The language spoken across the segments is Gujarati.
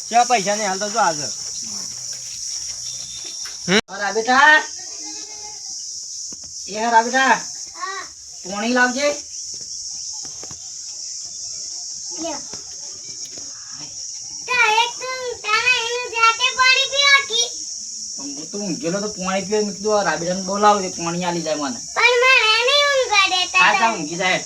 ક્યાં પૈસા નહીં હાલતો જો આજે રાબેટા એ રાબેટા પાણી લાવજે તું ઊંઘેલો તો પાણી પીવે મેં કીધું રાબેટાને બોલાવો પાણી આલી જાય મને ઊંઘી જાય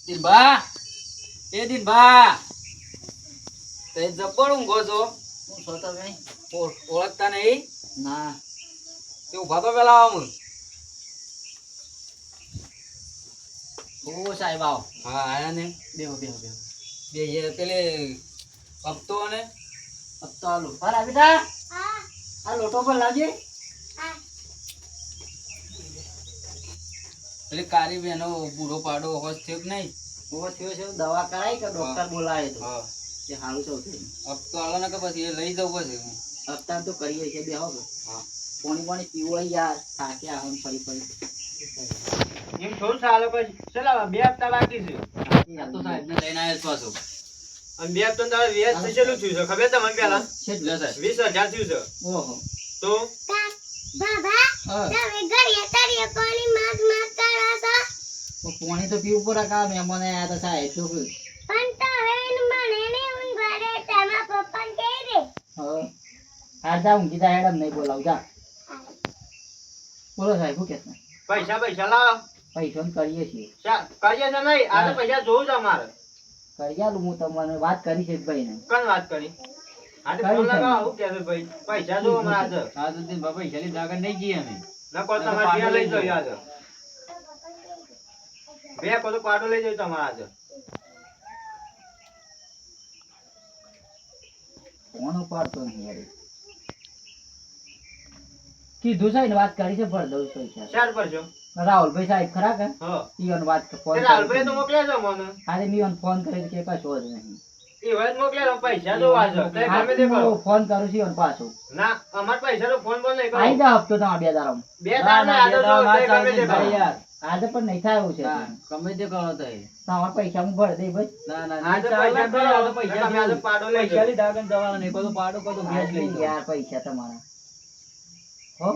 દિનભા એ દિનભા તે જબ્બર ઊંઘો છો હું સોતો ભાઈ ઓળખતા નહીં ના તે ઉભા તો પેલા આવું ઓ સાહેબ આવો હા આયા ને બેહો બેહો બેહો બે પેલે હપ્તો ને હપ્તો આલો હા બેટા આ લોટો પર લાવજે પેલી કારી બેનો બૂઢો પાડો હોશ થયો કે નહીં હોશ થયો છે દવા કરાય કે ડોક્ટર બોલાવે તો હા તે સારું સૌથી હપ્તો આલો ને કે પછી એ લઈ જવું પછી હપ્તા તો કરીએ છીએ બે હવે હા પાણી પીવો યાર થાક્યા હમ ફરી એમ થોડું સારું પછી ચલાવા 2 હપ્તા બાકી છે આ તો સાહેબ ને લઈને આવ્યો પાછો અને 2 હપ્તા તારે વ્યાજ થયેલું થયું છે ખબર તમને પેલા કેટલા સાહેબ 20000 થયું છે ઓહો તો બાબા તમે ગળિયા તળિયા પાણી માગ માગ કરો છો પાણી તો પીવું પડે કા મહેમાન આયા તો સાહેબ શું પણ તમે મને ને ઊંઘવા દે તમારા પપ્પાને કહી દે હા હા જા ઊંઘી જા હેડમ નહીં બોલાવ જા બોલો સાહેબ શું કહેતા પૈસા લાવો પૈસા કરીએ છીએ કરીએ છે નહીં આ તો પૈસા જોવું છે અમારે કરી આલું હું તમને વાત કરી છે ભાઈ ને કોણ વાત કરી આ તો ફોન લગાવો હું કહેતો ભાઈ પૈસા જો અમારે આ તો દિન બાપા પૈસા ની જાગર નહીં ગઈ અમે ના કો તમારે ત્યાં લઈ જાવ યાદ બે કો તો પાટો લઈ જાવ તમારે આજે ફોન ઉપાડતો નહીં યાર કીધું સાહેબ ને વાત કરી છે ભર દઉં પૈસા ચાર પર છો રાહુલભાઈ સાહેબ ખરા કે હા ઈવન વાત ફોન રાહુલભાઈ તો મોકલ્યા છે મને અરે મીવન ફોન કરે કે કશો જ નહીં એ વાત મોકલ્યા પૈસા જો વાજો તે ગમે તે કરો ફોન કરું છું ઈવન પાછો ના અમાર પૈસા તો ફોન પર નહીં કરો આઈ જા હપ્તો તમારા 2 દારામ 2 દારા આદો જો તે ગમે તે કરો યાર આજે પણ નહીં થાય એવું છે ગમે તે કરો તો તમારા પૈસા હું ભર દે ભાઈ ના આજે પૈસા કરો આ તો પૈસા તમે આજે પાડો લઈ પૈસા લીધા કે જવાના નહીં કો તો પાડો કો તો વ્યાજ લઈ યાર પૈસા તમારા હો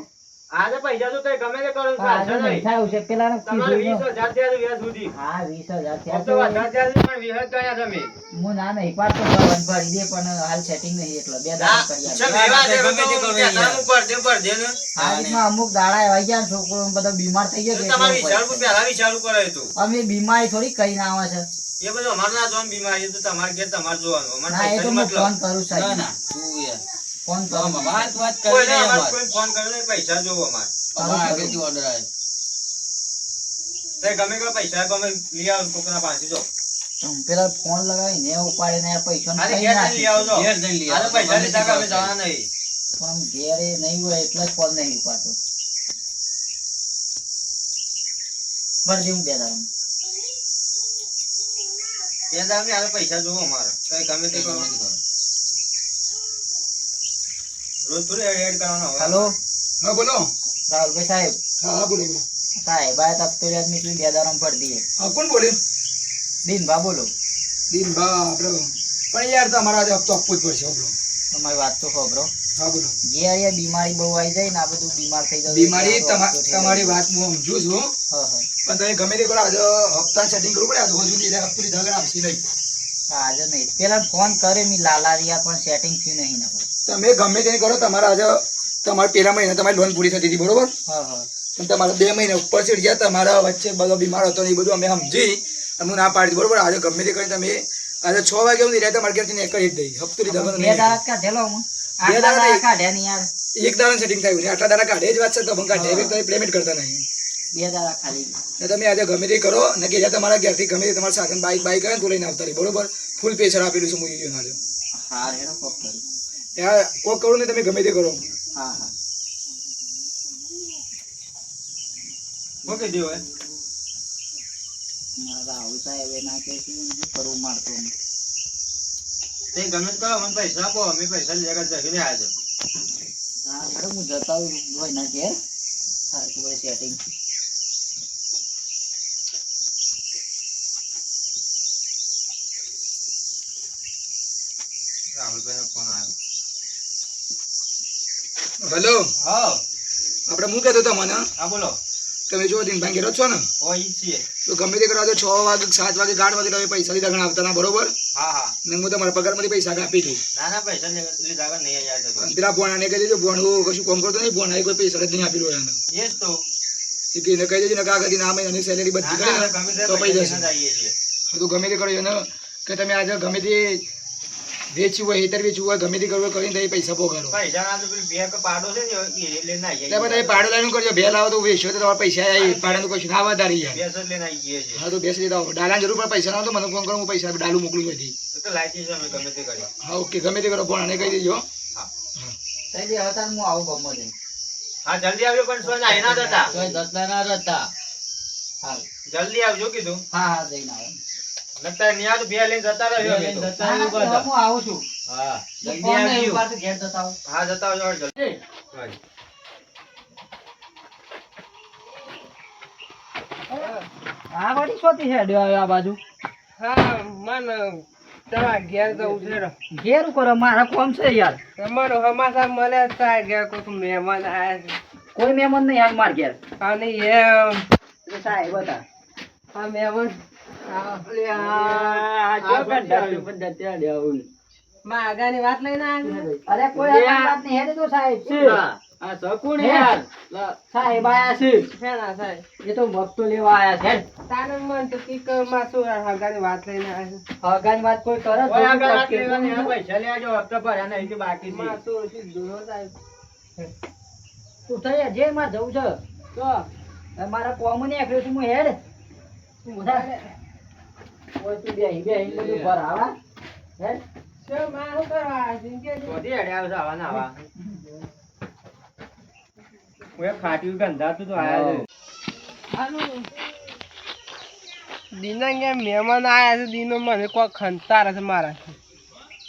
આજે પૈસા તો તે ગમે તે કરો આજે નહીં થાય એવું છે પેલા ને તમારે 20000 થયા વ્યાજ સુધી હા 20000 થયા તો 20000 પણ વ્યાજ કયા તમે હું ના નહીં પાડતો ભરી દે પણ હાલ સેટિંગ નહીં એટલો 2 દાડા કરી આલે અમુક દાડા આવી ગયા છોકરો બધો બીમાર થઈ ગયો તમારે વિચારવું કરે તો અમે બીમારી થોડી કરીને આવે છે એ બધું અમારે ના જોવાનું બીમારી તો તમારે ઘેર તમારે જોવાનું અમારે ના એ તો હું ફોન કરું સાહેબ ના તું યાર ફોન કરું વાત કરી અમારે કોઈ ફોન કરે નહીં પૈસા જોવો અમારે આગળથી ઓર્ડર આવે તે ગમે કોઈ પૈસા ગમે લઈ આવો કોકના પાસે જો પેલા ફોન લગાવી ને ઉપાડી ને પૈસા અરે ઘેર લઈ આવજો ઘેર લઈ આવો પૈસા લીધા કે અમે જવાના નહીં પણ ઘેર એ નહીં હોય એટલે જ ફોન નહીં ઉપાડતો ભર દે હું 2 દાડા 2 દાડા ની હાલે પૈસા જોવો અમારે કઈ ગમે તે કરો રોજ થોડી એડ કરવાનો હોય હેલો હા બોલો રાહુલભાઈ સાહેબ હા બોલો સાહેબ આ તબ તો યાદ નીકળી 2 દાડા ભર દઈએ હા કોણ બોલે દિનભા બોલો દિનભા આપણે પણ યાર તમારા આજે હપ્તો આપવો જ પડશે આપણો તમારી વાત તો ખબરો હા બોલો ઘેર યાર બીમારી બહુ આવી જાય ને આ બધું બીમાર થઈ જાય બીમારી તમારી વાત હું સમજુ છું હા પણ તમે ગમે તે કરો આજે હપ્તા સેટિંગ કરવું પડે આજે સુધી હપ્તો લીધા વગર આપશી નહીં આજે નહીં પેલા ફોન કરે મી લાલારિયા પણ સેટિંગ થયું નહીં ને તમે ગમે તે કરો તમારા આજે તમારે પેલા મહિને તમારી લોન પૂરી થતી હતી બરોબર હા પણ તમારા 2 મહિના ઉપર ચડી ગયા તમારા વચ્ચે બધો બીમાર હતો ને એ બધું અમે સમજી અને ના પાડી બરોબર આજે ગમે તે કરી તમે આજે 6 વાગે હું નિરાતે માર્કેટ થી કરી જ દઈ હપ્તો લીધા વગર 2 દાડા કાઢેલો હું 2 દાડા કાઢ્યા નહીં યાર એક દાડા સેટિંગ થયું ને આટલા દાડા કાઢે જ વાત છે તો બંકા ડેબિટ તો પેમેન્ટ કરતા નહીં 2 દાડા ખાલી ને તમે આજે ગમે તે કરો ને કે તમારા ઘરથી ગમે તે તમારા સાથે બાઈક કરે તો લઈને આવતા રહી બરોબર ફૂલ પ્રેશર આપેલું છે હું યુ ના હા રેડો કોક કરી યાર કોઈ કરું ને તમે ગમે તે કરો. હા હા મૂકી દો હે રાહુલ સાહેબ એના કે શું કરવું મારતો તે ગમે તે કરો મને પૈસા આપો અમે પૈસા લેગા જઈને આવ્યા હા મેડમ હું જતા હોય ના ઘેર થાય તો સેટિંગ છે રાહુલભાઈનો ફોન આવ્યો હેલો હા આપણે હું કહેતો હતો મને હા બોલો તમે જો દિનભાઈ ઘેર જ છો ને ઓ ઈ છીએ તો ગમે તે કરો તો 6 વાગે 7 વાગે 8 વાગે તમે પૈસા લીધા ઘણા આવતા ના બરોબર હા હા ને હું તમારા પગારમાંથી પૈસા કાપી દઉં. ના ના પૈસા લીધા વગર નહીં આવ્યા તો અને પેલા ભોણાને કહી દેજો ભોણું કશું કામ કરતો નહીં ભોણાએ કોઈ પૈસા જ નહીં આપેલું એને એ જ તો એ કે એને કહી દેજો ને કે આ કદી આ મહિનાની સેલેરી બધી ના કરે ના ને ગમે તે તો પૈ પૈસા જશે. લઈને જ આવીએ છીએ તો ગમે તે કરો એને કે તમે આજે ગમે તે વેચ્યું હોય હેતર વેચ્યું હોય ગમે તે કરવું હોય કરીને તમે પૈસા પોગાડો. પૈસા ના તો પેલી બે કે પાડો છે ને એ લઈને આવીએ એટલે બધા પાડો લાઈન કરજો બે લાવો તો વેચ્યો તો તમારા પૈસા આવી પાડાનું કશું ના વધારી જાય. બેસો લઈને આવી જઈએ છીએ હા તો બેસી લીધા ડાલાની જરૂર પડે પૈસા ના હોય તો મને ફોન કરો હું પૈસા ડાલું મોકલું નથી. તો લાઈટી છે અમે ગમે તે કરીએ હા ઓકે ગમે તે કરો ભોણાને કહી દેજો. હા થઈ જાય હતા હું આવું ગમો છે હા જલ્દી આવજો પણ સોન આવી ના જતા તો દસલા ના રહેતા હા જલ્દી આવજો કીધું હા હા જઈને આવો નકર નહીં આવતું બે લઈને જતા રહ્યો અમે તો. હું આવું છું હા જલ્દી ફોન નહીં આવજો ઉપાડતો, ઘેર જતા આવું હા જતા આવજો જલ્દી હા. આ વળી શોધી હેડ્યો આવ્યો આ બાજુ હા મન તમારા ઘેર જવું છે રો. ઘેર કરો મારા કોમ છે યાર તમારો સમાચાર મળે તાર ઘેર કોઈક મહેમાન આયા છે કોઈ મહેમાન નહીં હાલ માર ઘેર અને એ એટલે સાહેબ હતા આ મહેમાન માગાની વાત લઈને આવ્યા અરે કોઈ વાત નહીં હેડે તો સાહેબ છે આ શકું ને યાર સાહેબ આયા છે છે ના સાહેબ એ તો ભક્તો લેવા આયા છે તારે મન તો કીક માં શું હગાની વાત લઈને આવ્યા છે હગાની વાત કોઈ કરે તો ઓય આગળ વાત કે લેવાની આ પૈસા લઈ આવજો હપ્તા ભર્યા નહીં કે બાકી છે માં શું સીધું હો સાહેબ તું થઈ જે માં જવું છે તો મારા કોમ ને એકલો છું હું હેડ તું બધા ઓય તું બેહી બેહી બધું ભરાવા હેડ શું માં શું કરવા આવ્યા છે કે શોધી હેડ્યા આવશે આવા ના આવા ઓય ખાટ્યું ગંધાતું તો આયા છે દીના કે મહેમાન આયા છે દીનો મને કોઈ ખંતાર છે મારા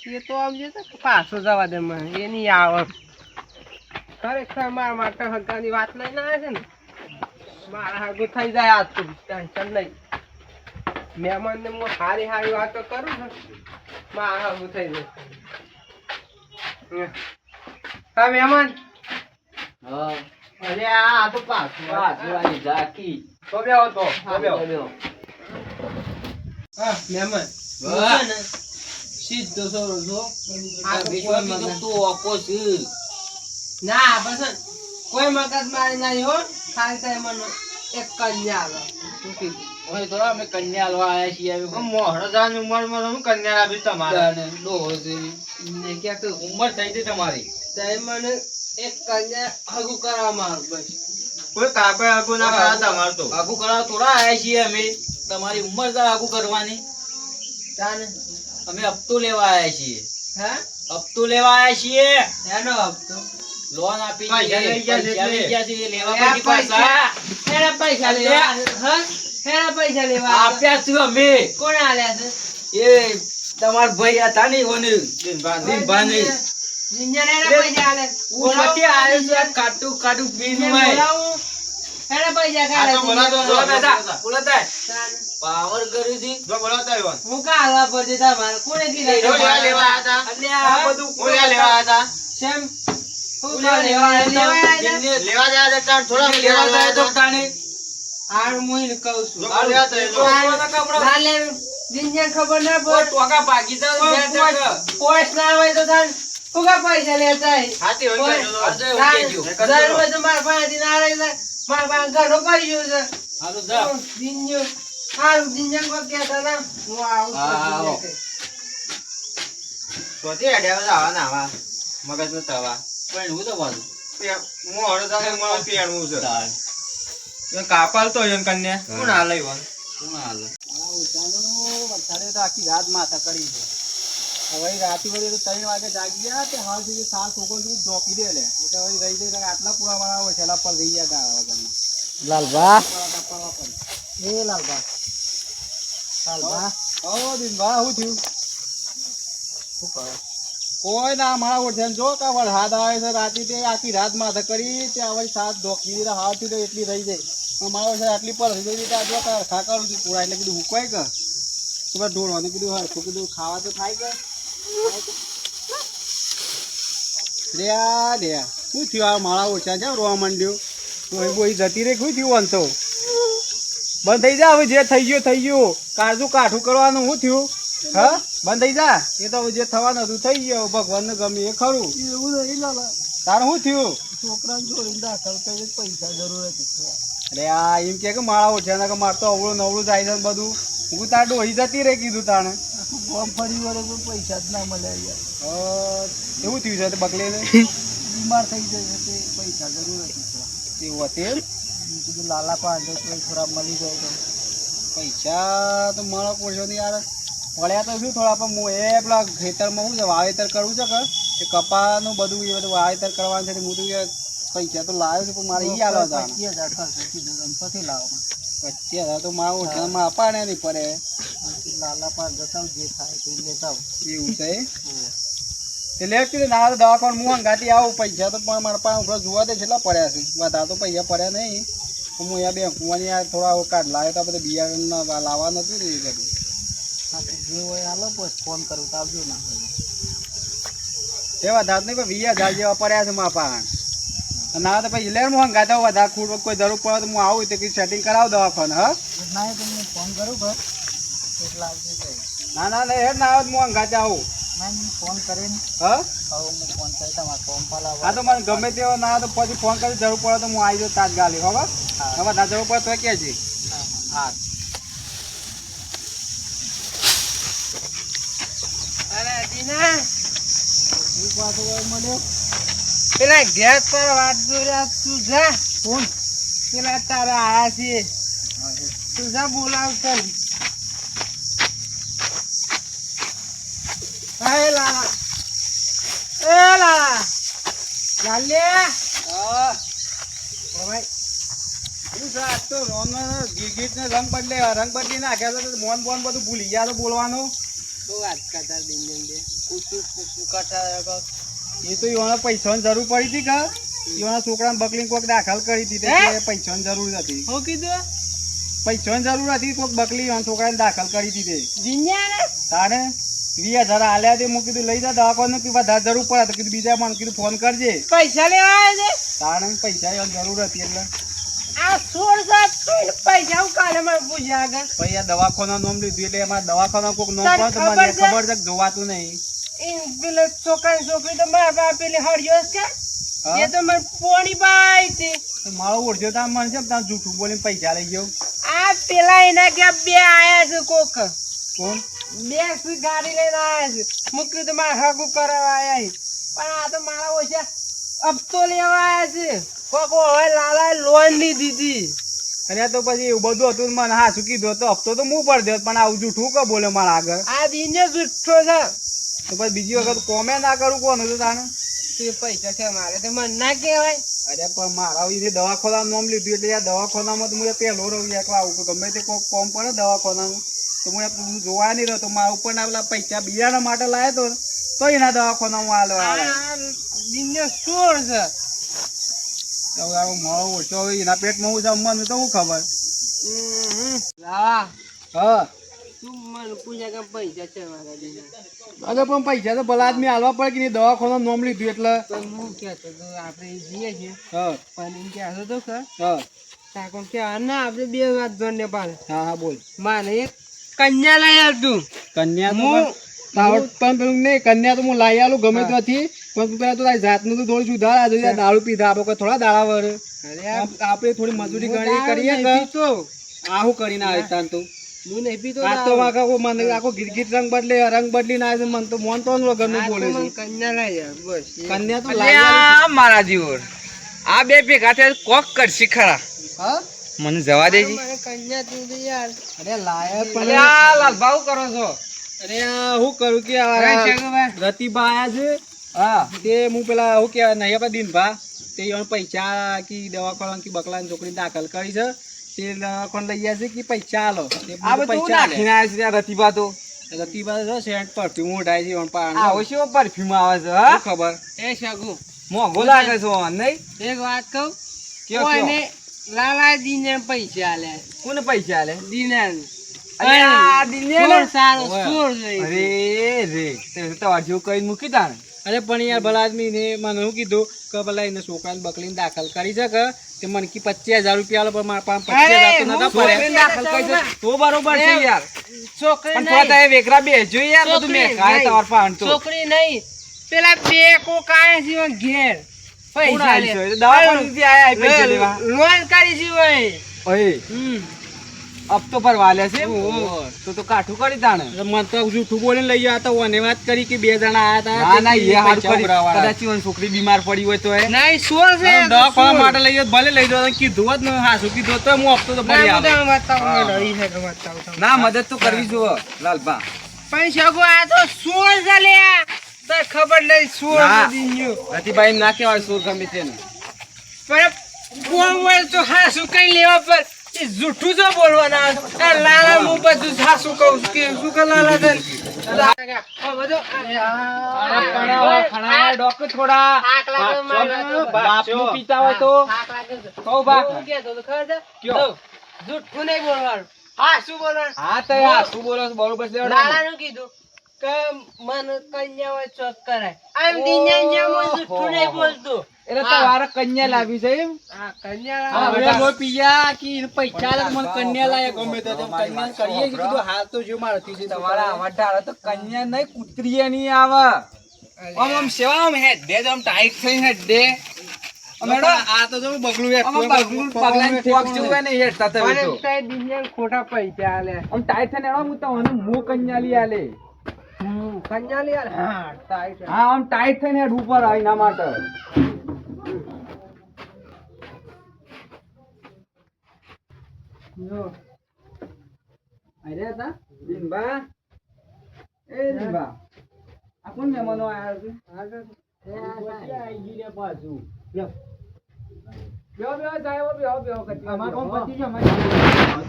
એ તો આમ જે પાછો જવા દે મને એ નહીં આવે ખરેખર મારા માટે હગાની વાત લઈને આવે છે ને મારા હગું થઈ જાય આજ તો ટેન્શન નહીં મહેમાનને હું સારી સારી વાતો કરું છું મારા હગું થઈ જાય હા મહેમાન હા અરે આ તો પાછું વાહ જોવાની ઝાકી તો બેહો તો બેહો હા મહેમાન વાહ. સીધો સોરો છો આ વિશ્વામી તો તું ઓકો છે ના બસ કોઈ મગજ મારી નહીં હો ખાલી થાય મને એક કન્યા આવે શું કીધું ઓય તો અમે કન્યા લવા આયા છીએ હવે મોહરો જાની ઉંમરમાં હું કન્યા આપી તમારે ને ડોહો છે ને ક્યાંક તો ઉંમર થઈ ગઈ તમારી તે મને એક કન્યા હગું કરવા માંગ બસ કોઈ કાકો આગુ ના કરા તમાર તો આગુ કરાવ થોડા આયા છીએ અમે તમારી ઉંમર છે આગુ કરવાની તાને અમે હપ્તો લેવા આયા છીએ હા હપ્તો લેવા આયા છીએ એનો હપ્તો લોન આપી પૈસા લઈ ગયા છે પૈસા લઈ એટલે. ગયા છે એ લેવા એના પછી પાછા એના પૈસા લેવા હા એના પૈસા લેવા આપ્યા છું અમે કોણ આલ્યા છે એ તમાર ભાઈ હતા ને ઓને દિનભાઈ જીંજર એના પૈસા આલે ઉછતી આવ્યો છે કાટુ કાટુ પીન માં બોલાવું એના પૈસા આ તો બોલાતો જો. બોલાતા પાવર કર્યું છે જો બોલાવતા આવ્યો હું કા હાલવા પડશે તમારે કોને જો કીધું લેવા હતા એટલે આ બધું હું લેવા હતા શેમ હું કા લેવા આવ્યા હતા? લેવા જાય તો તાર થોડા લેવા જાય તો હાર હું એને કહું છું જો બોલ્યા તો એ જો. ના લે જીંજર ખબર ના પડે પોસ્ટ ના હોય તો તાર હું કા પૈસા લેતા હોય? હાથી હોય કોઈ- કે જો. દર હોય તો મારા પાસેથી ના રહે છે. મારા પાસે ઘરનું પૈસું છે જીંજર હારું જીંજર કોઈ કહેતા ના હું આવું છું હા, આવો. જીંજર. શોધી હેડ્યા તો આવા ના આવા મગજ નો તવા મોહરો જાની ઉંમરમાં પેણવું છે એ કાપાલ તો હોય ને કન્યા કોણ હાલે ઈવન? હવે રાતી વળી તો 3 વાગે જાગી ગયા તે હાલ સુધી 7 છોકરો સુધી જોકી દે લે એટલે વળી રહી જઈ આટલા પૂરા વાળા છેલ્લા પર રહી ગયા ગાવા વગરના લાલભા એ લાલભા ઓ દિનભા શું થયું શું કરે કોઈ ના મારા ઓળખ્યા જો કે વરસાદ આવે છે રાતી તે આખી રાત માથે કરી તે વળી 7 ધોકી દીધા હાથ તો એટલી રહી જાય મારા ઓળખ્યા આટલી પર રહી ગઈ ત્યાં જો ખા કરું છું પૂરા એટલે કીધું હુકવાય કે તો ઢોળવાનું કીધું હા તો કીધું ખાવા તો થાય કે રે શું થયું આ મારા ઓછા છે રોવા માંડ્યો તો બોઈ જતી રે શું થયું અંતો બંધ થઈ જા હવે જે થઈ ગયું કાળજું કાઠું કરવાનું શું થયું હા બંધ થઈ જા એ તો જે થવાનું હતું થઈ ગયો ભગવાનને ગમે એ ખરું એવું નહીં લાલા તારું શું થયું છોકરાને જોડીને દાખલ કરી પૈસા જરૂર હતી અરે આ એમ કે મારા ઓછા કે મારે તો અવળું નવળું જાય છે બધું હું તાર ડોહી જતી રે કીધું તાણે ફરી વળે તો પૈસા જ ના મળે યાર એવું થયું છે બકલીને બીમાર થઈ જાય તે પૈસા જરૂર હતી એવું હતું કીધું લાલા પાંચો તો થોડા મળી જાય તો પૈસા તો મળો પડશો નહીં યાર વળ્યા તો શું થોડા પણ હું એ પેલા ખેતરમાં શું છે વાવેતર કરવું છે કે કપાનું બધું એ બધું વાવેતર કરવાનું છે હું તો પૈસા તો લાવ્યો છું પણ મારે એ આલો 25000 ખર્ચો કીધું પછી લાવો 25000 તો મારા ઓછામાં અપાણે નહીં પડે લાલા પાંચ જતા જે થાય તે લેતા એવું છે તે લેતી ના દવાખાને હું અંગાતી આવું પૈસા તો પણ મારા પાસે ઉપર જોવા દે કેટલા પડ્યા છે વધારે તો પૈસા પડ્યા નહીં હું અહીંયા બે કુવાની થોડા કાર્ડ લાવ્યો તો બધા બિયારણ લાવવા નતું ને એ બધું જે હોય હાલો બસ ફોન કરું તો આવજો ના એ વધારે નહીં પણ 20000 જેવા પડ્યા છે મારા પાસે ના તો પછી લે હું અંગાતા વધારે ખૂટ કોઈ જરૂર પડે તો હું આવું તો કંઈક સેટિંગ કરાવ દવાખાને હા ના તો હું ફોન કરું બસ એટલા ના ના લે હેડ ના આવે હું અંગાતે આવું ફોન કરીને હા હું ફોન કરી તમારે ફોન પાલા હા તો મને ગમે તેવો ના તો પછી ફોન કરી જરૂર પડે તો હું આવી જાઉં તાત્કાલિક હવે હવે ના જરૂર પડે તો કહેજે હા અરે દીના ઈ પાછો મળ્યો પેલા ગેસ પર વાત જોયા તું જા ફોન પેલા તારા આયા છે તું જા બોલાવતો એ લાલા ચાલે હા ભાઈ હું સાત તો રોન ગીત ને રંગ બદલી નાખ્યા તો મોન બોન બધું ભૂલી ગયા તો બોલવાનું તો વાત કરતા દિન દે કુસુ કાટા એ તો એવાના પૈસાની જરૂર પડી હતી કે એવાના છોકરાને બકલીને કોઈક દાખલ કરી દીધી પૈસાની જરૂર હતી શું કીધું પૈસાની જરૂર હતી કોઈક બકલી એવાના છોકરાને દાખલ કરી દીધી તારે 20000 આલ્યા તે હું કીધું લઈ જા દવાખાને કે વધારે જરૂર પડે તો કીધું બીજા મને કીધું ફોન કરજે પૈસા લેવા છે તારે પૈસા એવાની જરૂર હતી એટલે આ 16 પૈસા હું કાલે મને પૂછ્યા આગળ ભાઈ આ દવાખાના નામ લીધું એટલે એમાં દવાખાના કોઈક નામ પણ તો મને ખબર છે જોવાતું નહીં એ પેલે છોકરી તો મારા બાપ પેલી હળ્યો છે એ તો મને પોણી બાઈ છે મારો ઓળખ્યો તા મને છે તા જૂઠું બોલીને પૈસા લઈ ગયો આ પેલા એના કે બે આયા છે કોક કોણ બે ગાડી લઈને આયા છે મૂક્યું તો મારે હગું કરવા આયા પણ આ તો મારા ઓછા હપ્તો લેવા આયા છે કોક હવે લાલા લોન લીધી હતી અને તો પછી એવું બધું હતું મને હા શું કીધું તો હપ્તો તો હું પર દે પણ આવું જૂઠું કે બોલે મારા આગળ આ દિને જૂઠો છે તો પછી બીજી વખત કોમે ના કરું કોણ હતું તાને તે પૈસા છે મારે તો મને ના કહેવાય અરે પણ મારા વિશે દવાખાનાનું નામ લીધું એટલે આ દવાખાનામાં તો હું પહેલો રહું એકલા આવું ગમે તે કોઈ કોમ પડે દવાખાનાનું તો હું જોવા નહીં રહ્યો તો મારા ઉપર ના પેલા પૈસા બિયારણ માટે લાવ્યો તો એના દવાખાનામાં આલો દિને સોળ છે મારો ઓછો હવે એના પેટમાં હું જમવાનું તો હું ખબર હા અરે પણ પૈસા તો ભલા આદમી હાલવા પડે કે નહીં દવાખાના નોમ લીધું એટલે હું કહેતો આપણે જઈએ છીએ પણ એમ કહેતો તો કે ના આપણે બે વાત જોડને પાડે હા હા બોલ મારે એક કન્યા લઈ આવતું કન્યા પણ નહીં કન્યા તો હું લાવી આલું ગમે ત્યાંથી પણ પેલા તો તારી જાતનું તો થોડું સુધાર આ જોઈએ દારૂ પીધા આપણે થોડા દાડા વરે આપણે થોડી મજૂરી ગણી કરીએ તો આવું કરીને આવે તાન તો આખો ગીત રંગ બદલી ના મન તો મોન તો ઘરનું બોલે કન્યા તો મારા જીવો આ બે ભેગા થયા કોક કરશી ખરા મને જવા દેજી કન્યા તું યાર અરે લાયા પણ લાલભાઉ કરો છો અરે હું કરું કે રતિબા આયા છે હા તે હું પેલા હું કે નહીં આપણે દિનભા તે પૈસા કે દવાખાના કે બકલાની છોકરી દાખલ કરી છે તે દવાખાના લઈ આવ્યા છે કે પૈસા આલો આ બધું નાખીને આવ્યા છે ત્યાં રતિબા તો રતિબા છે સેન્ટ પરફ્યુમ ઉડાય છે ઓન પાણ આવો છે પરફ્યુમ આવે છે હા ખબર એ શકું મોંઘો લાગે છે ઓન નહીં એક વાત કહું કયો કોઈને લાલા દીને પૈસા આલે કોને પૈસા આલે દીના અરે આ દિને સોળ સારો સોળ અરે રે તે તમાર જેવું કઈ મૂકી તાને અરે પણ યાર ભલા આદમી ને મને શું કીધું કે ભલા એને છોકરાને બકલીને દાખલ કરી છે કે તે મને કી 25000 રૂપિયા આલો પણ મારા પાસે 25000 તો નતા પડે દાખલ કરી છે તો બરોબર છે યાર છોકરી પણ તો તારે વેકરા બેજો યાર બધું મે કાય તમાર પાસે તો છોકરી નહીં પેલા બે કોકાય છે ઘેર પૈસા લે દવાખાનેથી આયા પૈસા લેવા લોન કરી છે ભાઈ ઓય અબ તો પરવાલે છે તો કાઠું કરી તાણે મન તો જૂઠું બોલીને લઈ ગયા તો ઓને વાત કરી કે બે જણા આયા હતા ના ના એ હારું કરી કદાચ ઈવન છોકરી બીમાર પડી હોય તો નહીં સોળ છે દવાખાના માટે લઈ ગયો ભલે લઈ જતો કીધું જ ન હાસુ કીધું તો હું આપતો તો ભરી આવે ના મદદ તો કરવી જો લાલબા પૈસા કો આ તો સોળ છે લે તો ખબર નહીં સોળ દીન્યો રતિભાઈ ના કેવાય સોર ગમે તેને પર બોલ તો હાસુ કઈ લેવા પર એ જૂઠું જો બોલવાના લાલા હું બધું હાસુ કહું કે શું કે લાલા છે ખાણા ડોક થોડા બાપનું પીતા હોય તો કહો બા જૂઠું નહીં બોલવાનું હાસુ બોલવાનું હા તો હાસુ બોલો બરોબર છે લાલાનું કીધું કે મન કન્યા હોય ચોક કરાય આમ દિન્યા જૂઠું નહીં બોલતું એટલે તમારે કન્યા લાવી છે એમ હા કન્યા હવે કોઈ પિયા કે પૈસા લે મને કન્યા લાય ગમે તો કન્યા કરીએ કે કીધું હાલ તો જો મારતી છે તમારા આવાટાળા તો કન્યા નહીં કુતરીએ નહીં આવે આમ આમ સેવા આમ હેડ દે આમ ટાઈટ થઈ હેડ દે મેડમ આ તો જો બગલું એક બગલું પગલાને ઠોક જેવું ને હેડતા તો તો દિન્યા ખોટા પૈસા આલે આમ ટાઈટ થઈને એનો હું તો મો કન્યા લી આલે કન્યા લે હા ટાઈટ હા આમ ટાઈટ થઈને હેડ ઉપર આ એના માટે જો અરે તા દિનબા એ દિનબા આ કોણ મહેમાનો આયા છે આઈ ગઈ રે પાછું લ્યો બેહો સાહેબ બેહો કચ્ચી અમાર કોમ પતી ગયો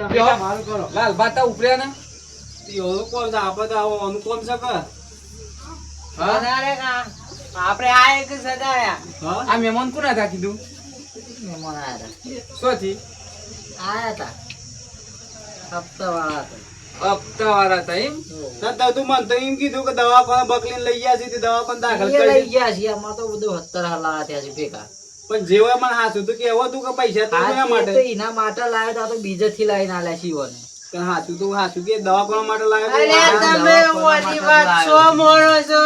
બેહો મારું કરો લાલ બાટા ઉપરે ને યો કોમ દા આપડે આવો અનુકોમ છે કે વધારે કા આપણે આ એક સદાયા હા આ મહેમાન કોના હતા કીધું મહેમાન આયા હતા સોથી આયા હતા હપ્તાવાળા હપ્તાવાળા હતા એમ નતા તું મને તો એમ કીધું કે દવાખાના બકલીને લઈ ગયા છે તે દવાખાના દાખલ લઈ કરી ગયા છે આમાં તો બધું 70 હલાવા થયા છે ભેગા પણ જેવા મને હાસુ તો કેવો તું કે પૈસા તો એના માટે તો એના માટે લાવ્યો તો બીજે થી લાવીને આલ્યા શિવોને પણ હાસુ કે દવાખાના માટે લાવ્યો અરે તમે ઓની વાત છો મોણો છો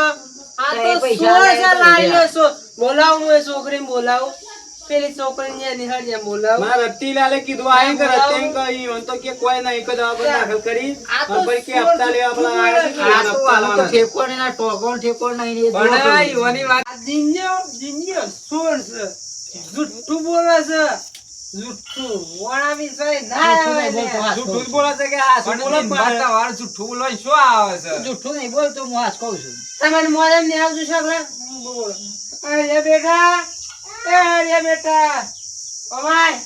આ તો પૈસા લાવ્યો છો બોલાવું એ છોકરીને બોલાવું પેલી છોકરીને નિહાળ્યા બોલાવું મારા રતિલાલે કીધું આય કે રતિન કહી ઓન તો કે કોઈ નહીં કે દવાખાના દાખલ કરી પછી કે હપ્તા લેવા પેલા આયા છે હપ્તા લાવવાના ઠેકોને ના ટોકોન ઠેકોન નહીં પણ ઈવાની વાત જીન્યો સોર છે જુઠ્ઠું બોલે છે જુઠ્ઠું વણા વિષય ના આવે જૂઠું જ બોલે છે કે હાસુ બોલે પણ બાટાવાર જુઠ્ઠું બોલવા શું આવે છે જુઠ્ઠું નહીં બોલતો હું હાસ કહું છું તમારે મોરમ ને આવજો સગલા બોલો અરે બેટા અરે બેટા ઓમાય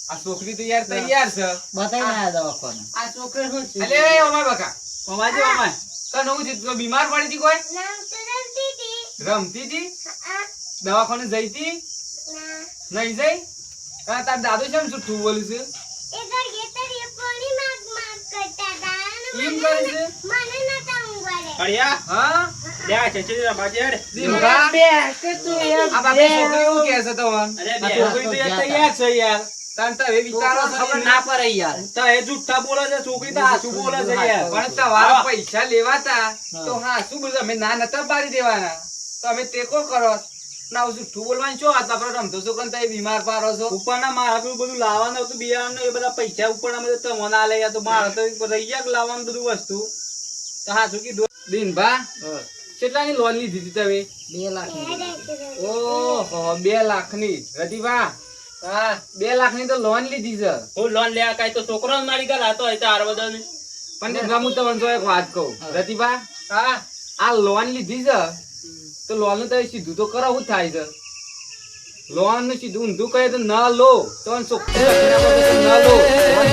આ છોકરી તો યાર તૈયાર છે બતાઈ ના દવાખાને આ છોકરી શું છે અલે ઓમાય બકા ઓમાજી ઓમાય તને હું જીત બીમાર પડી હતી કોઈ નામ તો રમતી હતી. રમતી હતી આ દવાખાને જઈ હતી ના નહીં જઈ તાર દાદુ છે જુઠ્ઠું બોલ્યું છે એ ઘડીએ તળીએ પાણી માગ માગ કરતા હતા અને એમ કરે છે મને નતા ઊંઘવાડે. અડિયા હા લે ચચી રા બાજે હેડ દીનબા બે કે તું આ બાપે છોકરી એવું કહે છે તો અરે આ છોકરી તો યાર તૈયાર છે યાર તાન તો હવે વિચારો છો ખબર ના પડે યાર તો એ જૂઠા બોલે છે છોકરી તો હાસુ બોલે છે યાર પણ તમારા પૈસા લેવાતા તો હા શું બોલ અમે ના નતા પાડી દેવાના તો અમે ટેકો કરો ના જુઠ્ઠું બોલવાની શું વાત આપણે રમતો છો કન તઈ બીમાર પાડો છો ઉપરના મારા બધું લાવવાનું હતું બિયારણ એ બધા પૈસા ઉપરના બધું તમને આલે યાર તો મારે તો રહી ગયા કે લાવવાનું બધું વસ્તુ તો હાસુ કીધું દિનભા કેટલાની લોન લીધી હતી તમે 2 લાખ ઓહો 2 લાખની રતિભા હા 2 લાખની તો લોન લીધી છે હું લોન લેવા કાઈ તો છોકરો મારી ગયેલા હતો એ તો હાર બધો ને પણ હું તમને જો એક વાત કહું રતિભા, હા આ લોન લીધી છે તો લોન નું તમે સીધું તો કરો શું થાય છે? લોન નું સીધું ઊંધું કહે તો ન લો તો ન લો. લોન